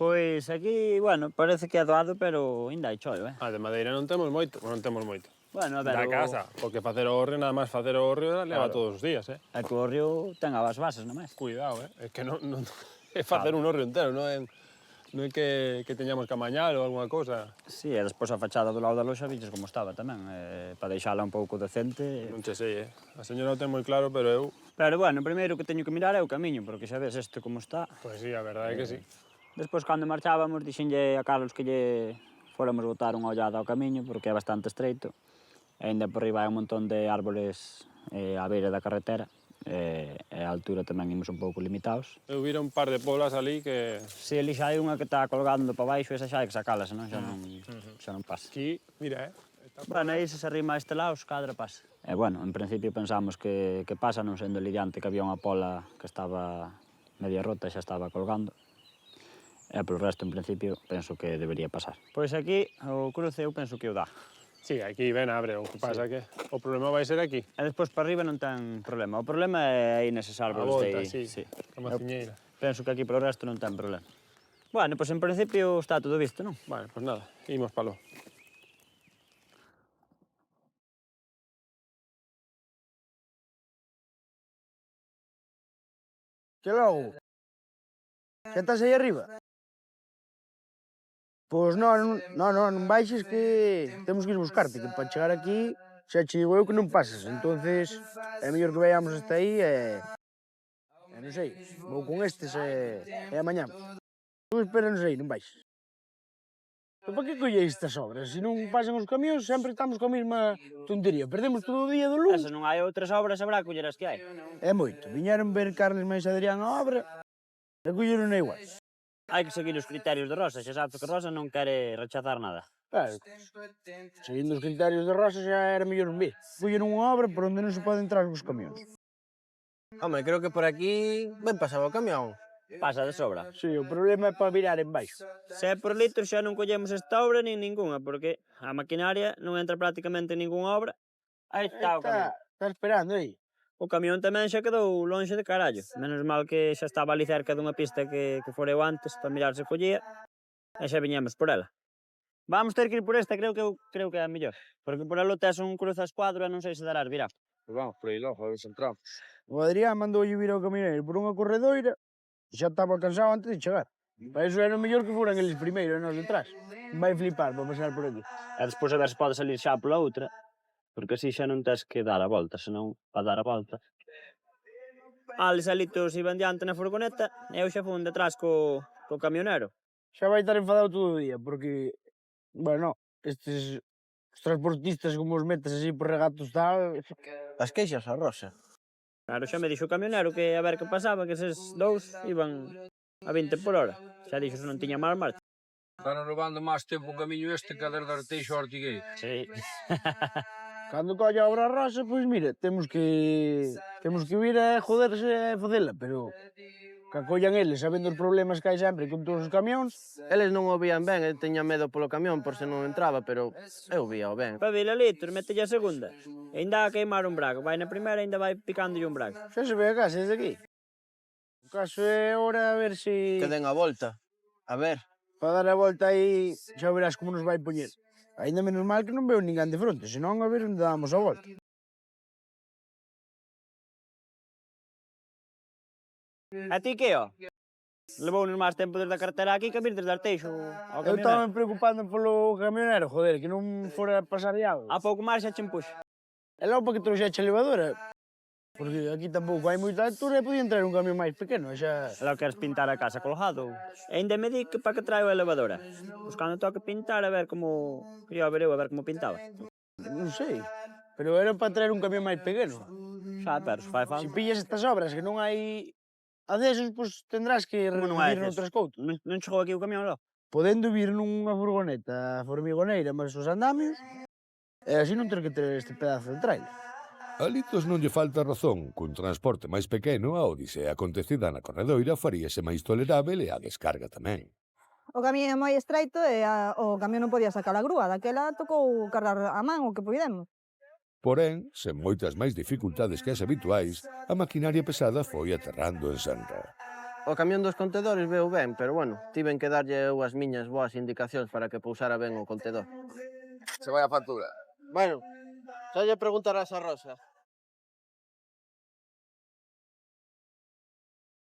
Pois aquí, bueno, parece que é doado, pero ainda hai chollo, De madeira non temos moito, non temos moito. Bueno, a ver, Da casa, porque facer o hórreo, nada máis facer o hórreo leva Claro. todos os días, É que o río ten as bases, non máis. Cuidado, é que non é facer un hórreo entero, non é que teñamos que amañar ou alguna cousa. Sí, e despois a fachada do lado da loxa viches como estaba tamén, para deixala un pouco decente. Non che sei, A señora o ten moi claro, pero eu... Pero, bueno, o primeiro que teño que mirar é o camiño, porque xa ves este como está. Pois sí, a verdade é que sí. Despois, cando marchábamos, dixenlle a Carlos que lle fóramos botar unha ollada ao camiño, porque é bastante estreito. E ainda por riba hai un montón de árboles á beira da carretera, e a altura tamén imos un pouco limitados. Eu vira un par de polas ali que... Se ali xa hai unha que está colgando para baixo, esa xa hai que sacala, senón xa non pasa. Aquí, mira, Bueno, aí se arrima a este lado, os cadra pasa. E, bueno, en principio pensamos que pasa, non sendo lidiante que había unha pola que estaba media rota e xa estaba colgando. E polo resto, en principio, penso que debería pasar. Pois aquí, o cruce, eu penso que o dá. Sí, aquí ven, abre, o que pasa que o problema vai ser aquí. E despois para arriba non ten problema. O problema é aí neses A árboles volta, de aí. sí, a maciñeira. Penso que aquí polo resto non ten problema. Bueno, pois en principio está todo visto, non? Bueno, pois nada, imos palo. Que logo? Xa estás aí arriba? Pois non baixes que temos que ir buscarte, que para chegar aquí xa che digo eu que non pasas, entonces é mellor que vayamos hasta aí e non sei, vou con estes e amañamos. Tú espéranos aí, non baixes. Pero para que colleis estas obras? Se non pasan os camións, sempre estamos coa mesma tontería. Perdemos todo o día do E lunes. se non hai outras obras, habrá que coller as que hai. É moito. Viñeron ver Carles máis Adrián a obra e colleron a igual. Hai que seguir os criterios de Rosa, xa sabes que Rosa non quere rechazar nada. Claro, seguindo os criterios de Rosa xa era mellor non vir. Colleron unha obra por onde non se pode entrar os camións. Home, creo que por aquí ben pasaba o camión. Pasa de sobra. Sí, o problema é para virar en baixo. Se é por litro xa non collemos esta obra nin ningunha, porque a maquinaria non entra prácticamente en ningunha obra. Aí está o camión. Está esperando aí. O camión tamén xa quedou lonxe de carallo. Menos mal que xa estaba ali cerca dunha pista que foreu antes para mirar se collía, e xa viñemos por ela. Vamos ter que ir por esta, creo que é a mellor. Porque por elo tes un cruza escuadro e non sei se darás virar. Pues vamos por aí logo, a ver se entramos. O Adrián mandou vir ao camioneiro por unha corredoira e xa estaba cansado antes de chegar. Para iso era mellor que foran eles primeiro e nós detrás. Vai flipar para pasar por aquí. E despois a ver se pode salir xa pola outra, porque así xa non tes que dar a volta, senón para dar a volta. Ales alitos iban diante na furgoneta e eu xa fun detrás co camionero. Xa vai estar enfadado todo o día, porque, bueno, estes os transportistas como os metes así por regatos tal... As queixas a Rosa. Claro, xa me dixo o camionero que a ver que pasaba, que eses dous iban a 20 por hora. Xa dixo se non tiña mal marcha. Están robando máis tempo o camiño este que a desde Arteixo a Ortigueira. Sí. Cando colla a obra Rosa, pois mira, temos que vir a joderse e facela, pero que acollan eles, sabendo os problemas que hai sempre con todos os camións. Eles non o vían ben, el teña medo polo camión por se non entraba, pero eu vía o ben. Pa 1000 litros, mételle a segunda. E ainda a queimar un brago. Vai na primeira e ainda vai picándolle un brago. Xa se ve a casa desde aquí. O caso é ahora a ver se... Que den a volta. A ver. Para dar a volta aí, xa verás como nos vai poñer. Ainda menos mal que non veo ninguén de fronte, senón a ver onde damos a volta. A ti que, ó? Levounos máis tempo desde a carretera aquí que vir desde Arteixo ao Eu estaba camionero. me preocupando polo camionero, joder, que non fora a pasar de algo. A pouco máis xa che empuxo. E logo para que trouxeche a levadora, porque aquí tampouco hai moita altura e podía entrar un camión máis pequeno, xa... Logo queres pintar a casa colgado. E ainda me di que para que traio a elevadora. Pois cando toque pintar a ver como... Quería ver eu a ver como pintaba. Non sei, pero era para traer un camión máis pequeno. Xa, pero se fai Se falta. pillas estas obras que non hai adesos, pois tendrás que Como non hai vir noutras coutas. Non chegou aquí o camión, logo. Podendo vir nunha furgoneta formigoneira máis os andamios, e así non ter que ter este pedazo de trailer. A Litos non lle falta razón, cun transporte máis pequeno a odisea acontecida na corredoira faríase máis tolerável e a descarga tamén. O camión é moi estreito e o camión non podía sacar a grúa, daquela tocou cargar a man o que podemos. Porén, sen moitas máis dificultades que as habituais, a maquinaria pesada foi aterrando en Senra. O camión dos contedores veu ben, pero bueno, tiven que darlle eu as miñas boas indicacións para que pousara ben o contedor. Se vai a factura. Bueno, xa lle preguntarás a Rosa.